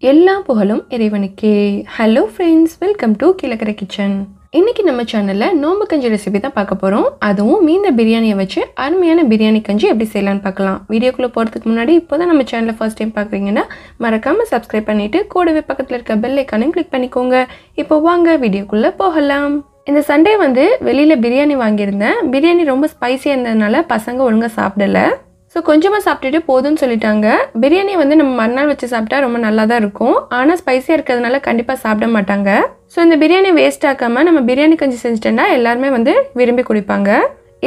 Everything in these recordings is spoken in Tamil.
எல்லா புகழும் இறைவனுக்கே. Hello friends, welcome to Kilakarai kitchen. இன்னைக்கு நம்ம சேனல்ல நோம்பு கஞ்சி ரெசிபி தான் பார்க்க போறோம். அதுவும் மீந்த பிரியாணியை வச்சு அருமையான பிரியாணி கஞ்சி எப்படி செய்யலாம்னு பார்க்கலாம். வீடியோக்குள்ள போறதுக்கு முன்னாடி இப்போதான் நம்ம சேனலை ஃபர்ஸ்ட் டைம் பார்க்குறீங்கன்னா மறக்காம சப்ஸ்கிரைப் பண்ணிட்டு கூடவே பக்கத்தில் இருக்க பெல் ஐக்கானையும் கிளிக் பண்ணிக்கோங்க. இப்போ வாங்க வீடியோக்குள்ள போகலாம். இந்த சண்டே வெளியில பிரியாணி வாங்கியிருந்தேன். பிரியாணி ரொம்ப ஸ்பைசியாக இருந்ததுனால பசங்க ஒழுங்காக சாப்பிடல. ஸோ கொஞ்சமாக சாப்பிட்டுட்டு போதும்னு சொல்லிட்டாங்க. பிரியாணி நம்ம மறுநாள் வச்சு சாப்பிட்டா ரொம்ப நல்லா தான் இருக்கும். ஆனால் ஸ்பைஸியாக இருக்கிறதுனால கண்டிப்பாக சாப்பிட மாட்டாங்க. ஸோ இந்த பிரியாணி வேஸ்ட் ஆக்காமல் நம்ம பிரியாணி கஞ்சி செஞ்சுட்டோன்னா எல்லாருமே விரும்பி குடிப்பாங்க.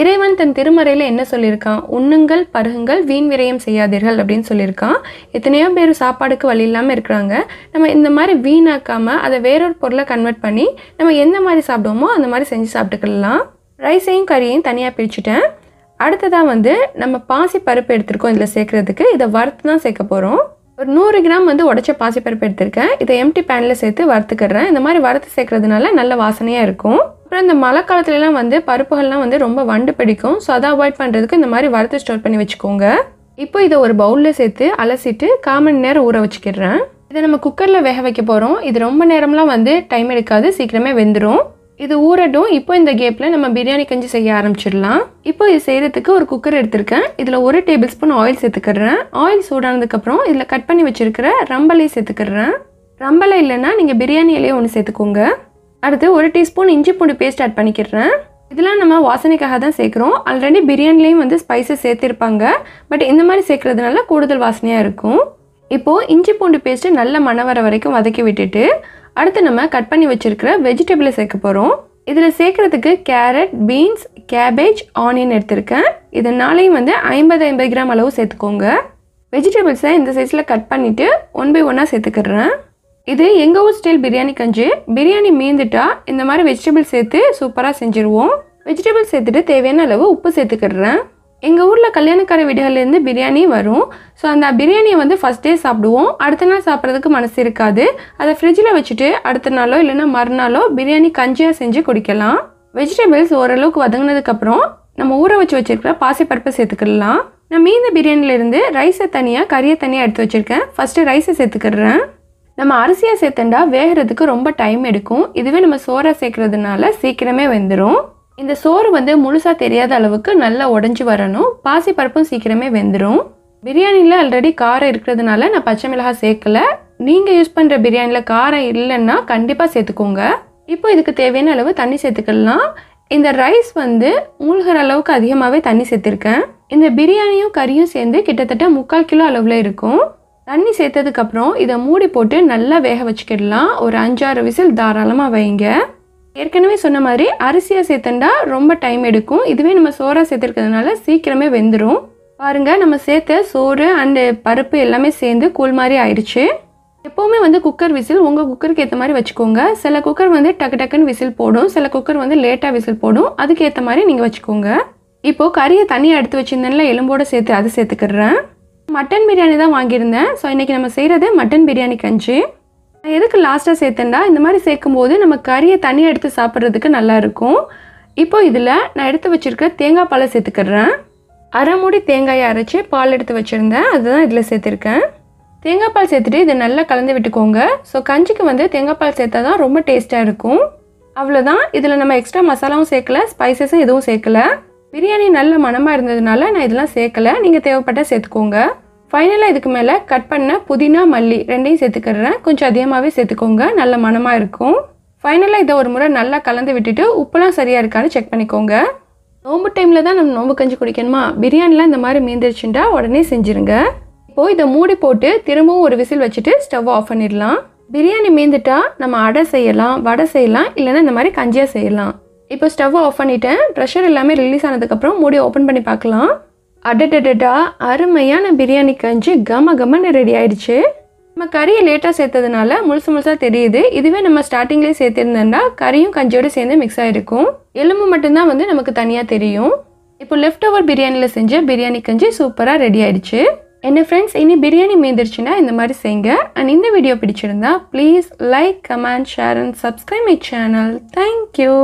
இறைவன் தன் திருமறையில் என்ன சொல்லியிருக்கான்? உண்ணுங்கள், பருகுங்கள், வீண் விரயம் செய்யாதீர்கள் அப்படின்னு சொல்லியிருக்கான். எத்தனையோ பேர் சாப்பாடுக்கு வழி இல்லாமல் இருக்கிறாங்க. நம்ம இந்த மாதிரி வீணாக்காமல் அதை வேறொரு பொருளை கன்வெர்ட் பண்ணி நம்ம எந்த மாதிரி சாப்பிடுவோமோ அந்த மாதிரி செஞ்சு சாப்பிட்டுக்கலாம். ரைஸையும் கறியையும் தனியாக பிரிச்சுட்டேன். அடுத்ததாக நம்ம பாசி பருப்பு எடுத்துருக்கோம். இதில் சேர்க்குறதுக்கு இதை வறுத்து தான் சேர்க்க போகிறோம். ஒரு 100 கிராம் உடைச்ச பாசி பருப்பு எடுத்திருக்கேன். இதை எம்டி பேனில் சேர்த்து வறுத்துக்கிறேன். இந்த மாதிரி வறுத்து சேர்க்குறதுனால நல்ல வாசனையாக இருக்கும். அப்புறம் இந்த மழை காலத்துலலாம் பருப்புகள்லாம் ரொம்ப வண்டு பிடிக்கும். ஸோ அதை அவாய்ட் பண்ணுறதுக்கு இந்த மாதிரி வறுத்து ஸ்டோர் பண்ணி வச்சுக்கோங்க. இப்போ இதை ஒரு பவுலில் சேர்த்து அலசிட்டு 1/4 மணி நேரம் ஊற வச்சுக்கிறேன். இதை நம்ம குக்கரில் வேக வைக்க போகிறோம். இது ரொம்ப நேரம்லாம் டைம் எடுக்காது, சீக்கிரமே வெந்துடும். இது ஊறட்டும். இப்போ இந்த கேப்பில் நம்ம பிரியாணி கஞ்சி செய்ய ஆரம்பிச்சிடலாம். இப்போ இது செய்கிறதுக்கு ஒரு குக்கர் எடுத்திருக்கேன். இதில் 1 டேபிள் ஸ்பூன் ஆயில் சேர்த்துக்கிறேன். ஆயில் சூடானதுக்கப்புறம் இதில் கட் பண்ணி வச்சுருக்கிற ரம்பலையை சேர்த்துக்கிறேன். ரம்பலை இல்லைன்னா நீங்கள் பிரியாணி இலையை ஒன்று சேர்த்துக்கோங்க. அடுத்து 1 டீஸ்பூன் இஞ்சி பூண்டு பேஸ்ட் ஆட் பண்ணிக்கிறேன். இதெல்லாம் நம்ம வாசனைக்காக தான் சேர்க்குறோம். ஆல்ரெடி பிரியாணிலையும் ஸ்பைசஸ் சேர்த்துருப்பாங்க. பட் இந்த மாதிரி சேர்க்குறதுனால கூடுதல் வாசனையாக இருக்கும். இப்போது இஞ்சி பூண்டு பேஸ்ட்டு நல்ல மணம் வர வரைக்கும் வதக்கி விட்டுட்டு அடுத்து நம்ம கட் பண்ணி வச்சுருக்கிற வெஜிடபிளை சேர்க்க போகிறோம். இதில் சேர்க்குறதுக்கு கேரட், பீன்ஸ், கேபேஜ், ஆனியன் எடுத்திருக்கேன். இதனாலையும் 50 கிராம் அளவு சேர்த்துக்கோங்க. வெஜிடபிள்ஸை இந்த சைஸில் கட் பண்ணிவிட்டு 1 by 1 சேர்த்துக்கிறேன். இது எங்கள் ஊர் ஸ்டைல் பிரியாணி கஞ்சி. பிரியாணி மீந்துட்டா இந்த மாதிரி வெஜிடபிள் சேர்த்து சூப்பராக செஞ்சுருவோம். வெஜிடபிள் சேர்த்துட்டு தேவையான அளவு உப்பு சேர்த்துக்கிறேன். எங்கள் ஊரில் கல்யாணக்கார வீடுகள்லேருந்து பிரியாணி வரும். ஸோ அந்த பிரியாணியை ஃபஸ்ட் டே சாப்பிடுவோம். அடுத்த நாள் சாப்பிட்றதுக்கு மனசு இருக்காது. அதை ஃப்ரிட்ஜில் வச்சுட்டு அடுத்த நாளோ இல்லைன்னா மறுநாளோ பிரியாணி கஞ்சியாக செஞ்சு குடிக்கலாம். வெஜிடபிள்ஸ் ஓரளவுக்கு வதங்கினதுக்கப்புறம் நம்ம ஊற வச்சுருக்கிற பாசிப்பருப்பை சேர்த்துக்கலாம். நான் மீந்த பிரியாணிலேருந்து ரைஸை தனியாக கறியை தனியாக எடுத்து வச்சுருக்கேன். ஃபஸ்ட்டு ரைஸை சேர்த்துக்கிறேன். நம்ம அரிசியாக சேர்த்துண்டா வேகிறதுக்கு ரொம்ப டைம் எடுக்கும். இதுவே நம்ம சோறாக சேர்க்குறதுனால சீக்கிரமே வெந்துடும். இந்த சோறு முழுசாக தெரியாத அளவுக்கு நல்லா உடஞ்சி வரணும். பாசி பருப்பும் சீக்கிரமே வெந்துடும். பிரியாணியில் ஆல்ரெடி காரம் இருக்கிறதுனால நான் பச்சை மிளகாய் சேர்க்கலை. நீங்கள் யூஸ் பண்ணுற பிரியாணியில் காரம் இல்லைன்னா கண்டிப்பாக சேர்த்துக்கோங்க. இப்போ இதுக்கு தேவையான அளவு தண்ணி சேர்த்துக்கலாம். இந்த ரைஸ் மூழ்கிற அளவுக்கு அதிகமாகவே தண்ணி சேர்த்துருக்கேன். இந்த பிரியாணியும் கறியும் சேர்ந்து கிட்டத்தட்ட 3/4 கிலோ அளவில் இருக்கும். தண்ணி சேர்த்ததுக்கப்புறம் இதை மூடி போட்டு நல்லா வேக வச்சுக்கிடலாம். ஒரு 5-6 விசில் தாராளமாக வைங்க. ஏற்கனவே சொன்ன மாதிரி அரிசியாக சேர்த்துண்டா ரொம்ப டைம் எடுக்கும். இதுவே நம்ம சோறாக சேர்த்துருக்கிறதுனால சீக்கிரமே வெந்துடும். பாருங்கள், நம்ம சேர்த்த சோறு அண்டு பருப்பு எல்லாமே சேர்ந்து கூழ் மாதிரி ஆயிடுச்சு. எப்போவுமே குக்கர் விசில் உங்கள் குக்கருக்கு ஏற்ற மாதிரி வச்சுக்கோங்க. சில குக்கர் டக்கு டக்குன்னு விசில் போடும். சில குக்கர் லேட்டாக விசில் போடும். அதுக்கு ஏற்ற மாதிரி நீங்கள் வச்சுக்கோங்க. இப்போது கறியை தனியாக எடுத்து வச்சுருந்தேன்ல, எலும்போடு சேர்த்து அதை சேர்த்துக்கிறேன். மட்டன் பிரியாணி தான் வாங்கியிருந்தேன். ஸோ இன்றைக்கி நம்ம செய்கிறது மட்டன் பிரியாணி கஞ்சி. நான் எதுக்கு லாஸ்ட்டாக சேர்த்தேன்டா, இந்த மாதிரி சேர்க்கும்போது நம்ம கறியை தனியாக எடுத்து சாப்பிட்றதுக்கு நல்லாயிருக்கும். இப்போ இதில் நான் எடுத்து வச்சுருக்கிற தேங்காய் பாலை சேர்த்துக்கிறேன். 1/2 மூடி தேங்காயை அரைச்சி பால் எடுத்து வச்சுருந்தேன். அதுதான் இதில் சேர்த்துருக்கேன். தேங்காய் பால் சேர்த்துட்டு இதை நல்லா கலந்து விட்டுக்கோங்க. ஸோ கஞ்சிக்கு தேங்காய் பால் சேர்த்தா தான் ரொம்ப டேஸ்ட்டாக இருக்கும். அவ்வளோதான். இதில் நம்ம எக்ஸ்ட்ரா மசாலாவும் சேர்க்கல, ஸ்பைசஸும் எதுவும் சேர்க்கல. பிரியாணி நல்ல மணமாக இருந்ததுனால நான் இதெல்லாம் சேர்க்கலை. நீங்கள் தேவைப்பட்டால் சேர்த்துக்கோங்க. ஃபைனலாக இதுக்கு மேலே கட் பண்ண புதினா, மல்லி 2யும் சேர்த்துக்கிறேன். கொஞ்சம் அதிகமாகவே சேர்த்துக்கோங்க, நல்ல மணமாக இருக்கும். ஃபைனலாக இதை ஒரு முறை நல்லா கலந்து விட்டுட்டு உப்புலாம் சரியாக இருக்கான்னு செக் பண்ணிக்கோங்க. நோம்பு டைமில் தான் நம்ம நோம்பு கஞ்சி குடிக்கணுமா? பிரியாணிலாம் இந்த மாதிரி மீந்துருச்சுட்டா உடனே செஞ்சுருங்க. இப்போது இதை மூடி போட்டு திரும்பவும் ஒரு விசில் வச்சுட்டு ஸ்டவ் ஆஃப் பண்ணிடலாம். பிரியாணி மீந்துட்டா நம்ம அடை செய்யலாம், வடை செய்யலாம், இல்லைன்னா இந்த மாதிரி கஞ்சியாக செய்யலாம். இப்போ ஸ்டவ் ஆஃப் பண்ணிட்டேன். ப்ரெஷர் எல்லாமே ரிலீஸ் ஆனதுக்கப்புறம் மூடி ஓப்பன் பண்ணி பார்க்கலாம். அடடடா, அருமையான பிரியாணி கஞ்சி கமன்னு ரெடி ஆயிடுச்சு. நம்ம கறியை லேட்டாக சேர்த்ததுனால முழுசாக தெரியுது. இதுவே நம்ம ஸ்டார்டிங்லேயே சேர்த்துருந்தோம்னா கறியும் கஞ்சியோடு சேர்ந்து மிக்ஸ் ஆகிருக்கும். எலும்பு மட்டும்தான் நமக்கு தனியாக தெரியும். இப்போ லெஃப்ட் ஓவர் பிரியாணியில் செஞ்ச பிரியாணி கஞ்சி சூப்பராக ரெடி ஆயிடுச்சு. என்ன ஃப்ரெண்ட்ஸ், இனி பிரியாணி மீந்துருச்சுன்னா இந்த மாதிரி செய்யுங்க. அண்ட் இந்த வீடியோ பிடிச்சிருந்தா please like, comment, share and subscribe my channel. Thank you.